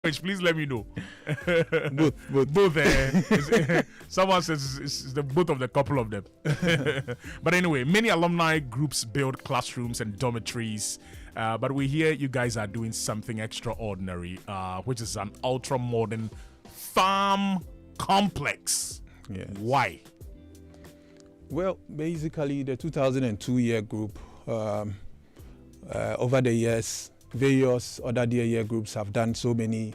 Please let me know. Both. Someone says it's the both of the couple of them. But anyway, many alumni groups build classrooms and dormitories. But we hear you guys are doing something extraordinary, which is an ultra modern farm complex. Yes. Why? Well, basically, the 2002 year group, over the years, various other year groups have done so many,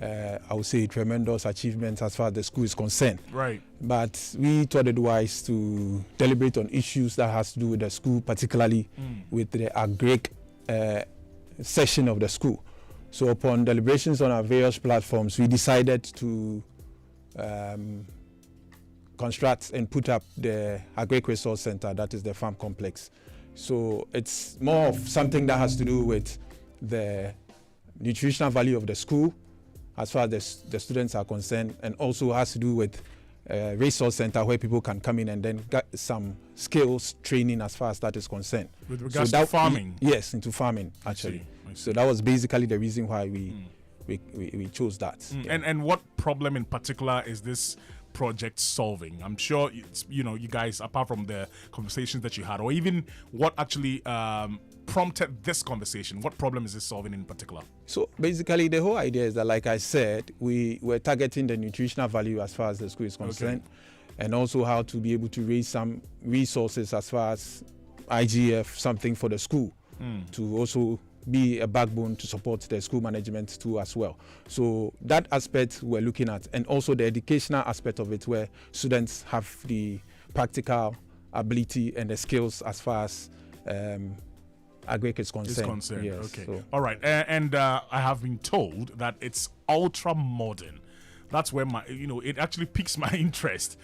I would say, tremendous achievements as far as the school is concerned. Right. But we thought it wise to deliberate on issues that has to do with the school, particularly with the agric section of the school. So upon deliberations on our various platforms, we decided to construct and put up the Agric Resource Center, that is the farm complex. So it's more of something that has to do with the nutritional value of the school as far as the students are concerned, and also has to do with a resource center where people can come in and then get some skills training as far as that is concerned. With regards to farming? Yes, into farming, actually. I see. So that was basically the reason why we chose that. Yeah. And what problem in particular is this project solving? I'm sure you guys, apart from the conversations that you had, or even what actually prompted this conversation, what problem is this solving in particular? So basically the whole idea is that, like I said, we were targeting the nutritional value as far as the school is concerned, and also how to be able to raise some resources as far as IGF, something for the school to also be a backbone to support the school management too as well. So that aspect we're looking at, and also the educational aspect of it, where students have the practical ability and the skills as far as agric is concerned. Yes, okay. So. All right. And I have been told that it's ultra modern. That's where it actually piques my interest.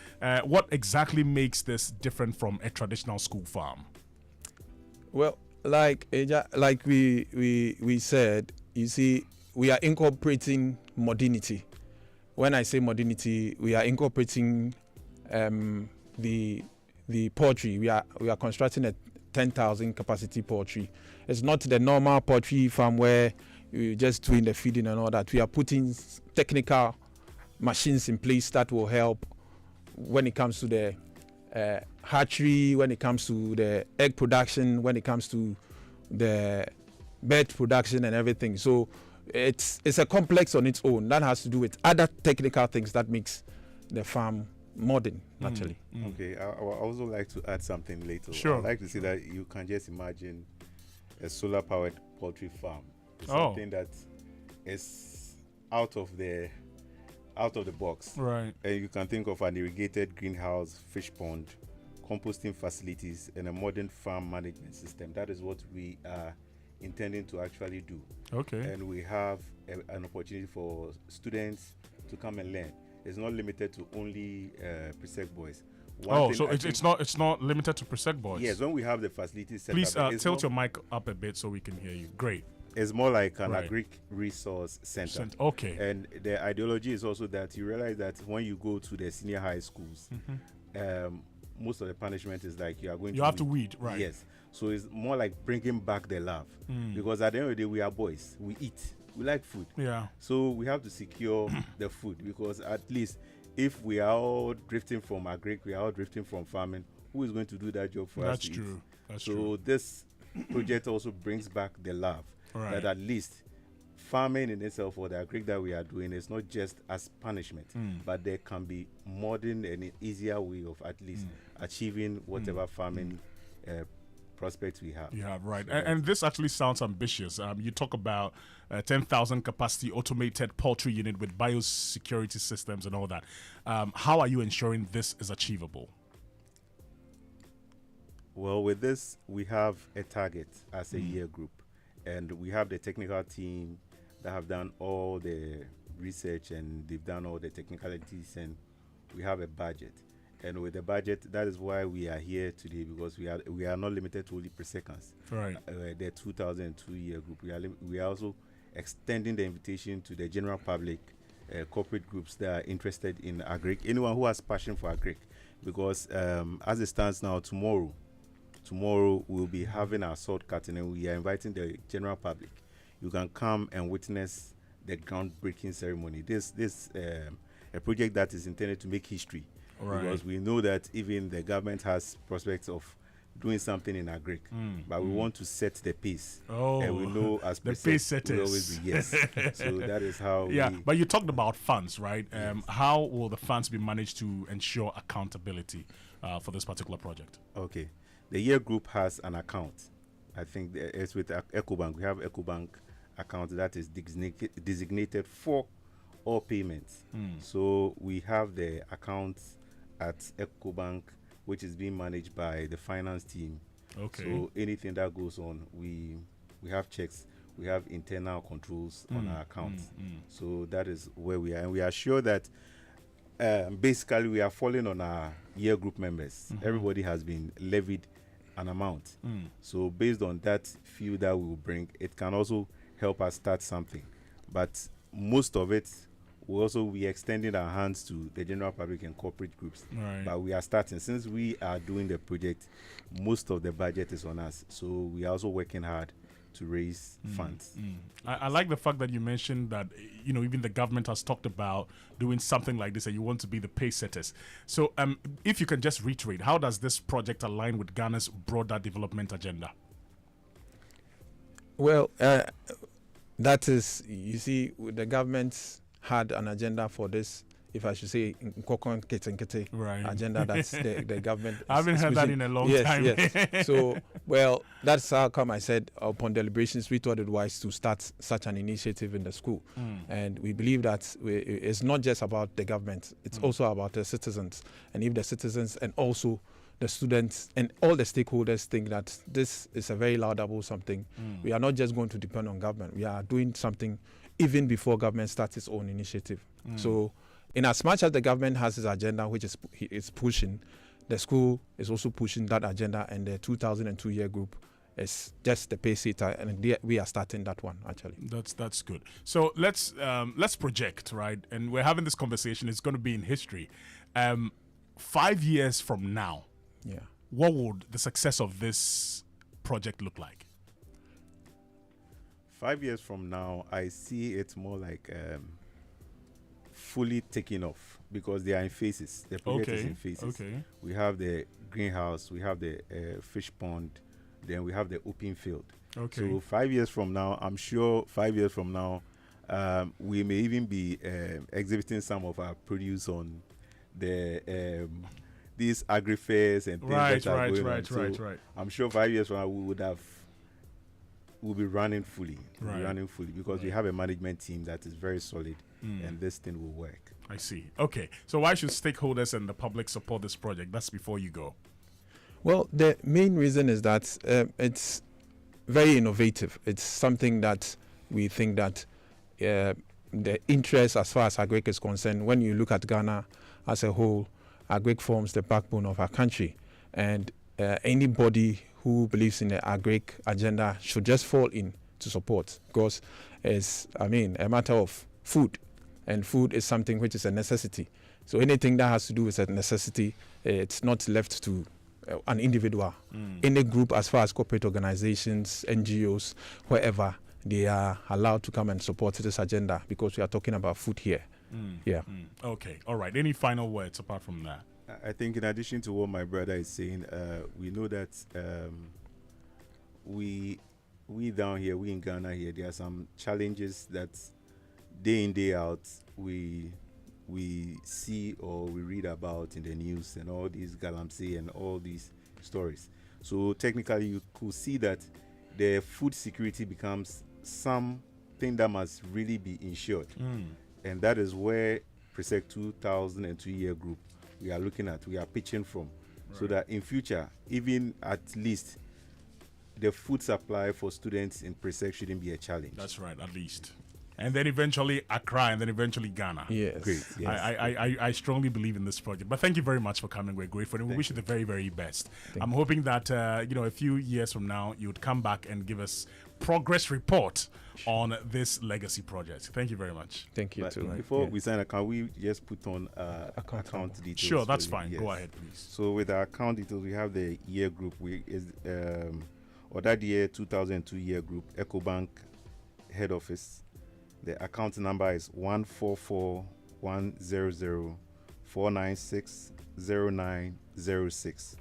What exactly makes this different from a traditional school farm? Well, like we said, you see, we are incorporating modernity. When I say modernity, we are incorporating the poultry. We are constructing a 10,000 capacity poultry. It's not the normal poultry farm where you just doing the feeding and all that. We are putting technical machines in place that will help when it comes to the hatchery, when it comes to the egg production, when it comes to the bird production and everything. So it's a complex on its own that has to do with other technical things that makes the farm modern, actually. Okay, I would also like to add something later. Sure. I'd like to say that you can just imagine a solar powered poultry farm. It's something that is out of the box. Right. And you can think of an irrigated greenhouse, fish pond, composting facilities, and a modern farm management system. That is what we are intending to actually do. Okay. And we have an opportunity for students to come and learn. It's not limited to only Presec boys. So it's not limited to Presec boys. Yes, when we have the facilities set please up, tilt your mic up a bit so we can hear you. Great. It's more like an agric resource center. Okay. And the ideology is also that you realize that when you go to the senior high schools, most of the punishment is like you have to weed, right? Yes. So it's more like bringing back the love, because at the end of the day, we are boys. We eat. We like food. Yeah. So we have to secure the food, because at least if we are all drifting from agric, we are all drifting from farming, who is going to do that job for us? That's true. That's true. So this project also brings back the love, that at least farming in itself, or the agric that we are doing, is not just as punishment, but there can be modern and easier way of at least achieving whatever farming prospects we have. Yeah, right. So and this actually sounds ambitious. You talk about 10,000 capacity automated poultry unit with biosecurity systems and all that. How are you ensuring this is achievable? Well, with this, we have a target as a year group, and we have the technical team that have done all the research and they've done all the technicalities, and we have a budget. And with the budget, that is why we are here today, because we are not limited to only Presecans. Right. The 2002 year group. We are also extending the invitation to the general public, corporate groups that are interested in agric, anyone who has passion for agric, because as it stands now, tomorrow we'll be having our sword cutting, and we are inviting the general public. You can come and witness the groundbreaking ceremony. This a project that is intended to make history, because we know that even the government has prospects of doing something in agric, but we want to set the pace. And we know as the pace setters will always be so that is how. But you talked about funds, right? How will the funds be managed to ensure accountability for this particular project? Okay, the year group has an account. I think it's with EcoBank. We have EcoBank account that is designated for all payments. So we have the account at EcoBank, which is being managed by the finance team. Okay. So anything that goes on, we have checks, we have internal controls on our account. So that is where we are, and we are sure that basically we are falling on our year group members. Everybody has been levied an amount. So based on that few that we will bring, it can also help us start something. But most of it will also be extending our hands to the general public and corporate groups. But we are starting. Since we are doing the project, most of the budget is on us. So we are also working hard to raise funds. I like the fact that you mentioned that, even the government has talked about doing something like this, and you want to be the pace setters. So if you can just reiterate, how does this project align with Ghana's broader development agenda? Well, that is, you see, the government had an agenda for this, if I should say, agenda. That's the government. I haven't heard that in a long time. Yes. So, well, that's how come I said upon deliberations, we thought it wise to start such an initiative in the school. And we believe that it's not just about the government, it's also about the citizens. And if the citizens and also the students and all the stakeholders think that this is a very laudable something, we are not just going to depend on government. We are doing something even before government starts its own initiative. So in as much as the government has its agenda, which is pushing, the school is also pushing that agenda, and the 2002 year group is just the pace setter, and we are starting that one actually. That's good. So let's project, right? And we're having this conversation. It's going to be in history. 5 years from now, what would the success of this project look like? 5 years from now, I see it more like fully taking off, because they are in phases. The project is in phases. We have the greenhouse, we have the fish pond, then we have the open field. So 5 years from now, I'm sure 5 years from now, we may even be exhibiting some of our produce on the these agri fairs and things that are going on. So I'm sure 5 years from now we'll be running fully. Because we have a management team that is very solid, and this thing will work. I see. Okay. So why should stakeholders and the public support this project? That's before you go. Well, the main reason is that it's very innovative. It's something that we think that the interest as far as agric is concerned, when you look at Ghana as a whole, agric forms the backbone of our country. And anybody who believes in the agric agenda should just fall in to support, because it's, a matter of food, and food is something which is a necessity. So anything that has to do with a necessity, it's not left to an individual. Any group, as far as corporate organizations, NGOs, wherever, they are allowed to come and support this agenda, because we are talking about food here. Okay, all right. Any final words apart from that? I think in addition to what my brother is saying, we know that we down here, we in Ghana here, there are some challenges that day in, day out we see or we read about in the news, and all these galamsey and all these stories. So technically you could see that the food security becomes something that must really be ensured. And that is where PRESEC 2002 year group we are looking at, we are pitching from, so that in future, even at least the food supply for students in PRESEC shouldn't be a challenge. That's right, at least. And then eventually Accra, and then eventually Ghana. Yes. Great. Yes. I strongly believe in this project. But thank you very much for coming. We're grateful, and we wish you the very, very best. I'm hoping that a few years from now you would come back and give us progress report on this legacy project. Thank you very much. Thank you too. Before we sign, can we just put on account details? Sure, that's fine. Yes. Go ahead, please. So with our account details, we have the year group. Or that year 2002 year group, EcoBank head office. The account number is 1441004960906.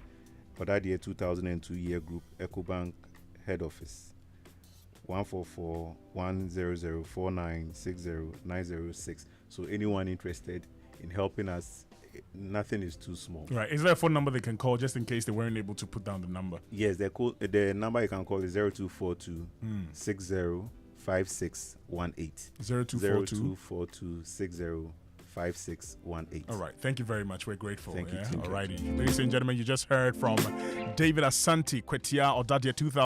For that year 2002 year group, EcoBank head office. 1441004960906. So anyone interested in helping us, nothing is too small. Right. Is there a phone number they can call just in case they weren't able to put down the number? Yes, the number you can call is 0242 605618. 0242. 605618. All right. Thank you very much. We're grateful. Thank you, Yeah? Tim. All righty. Ladies and gentlemen, you just heard from David Asante Kwetia Odadia 2000.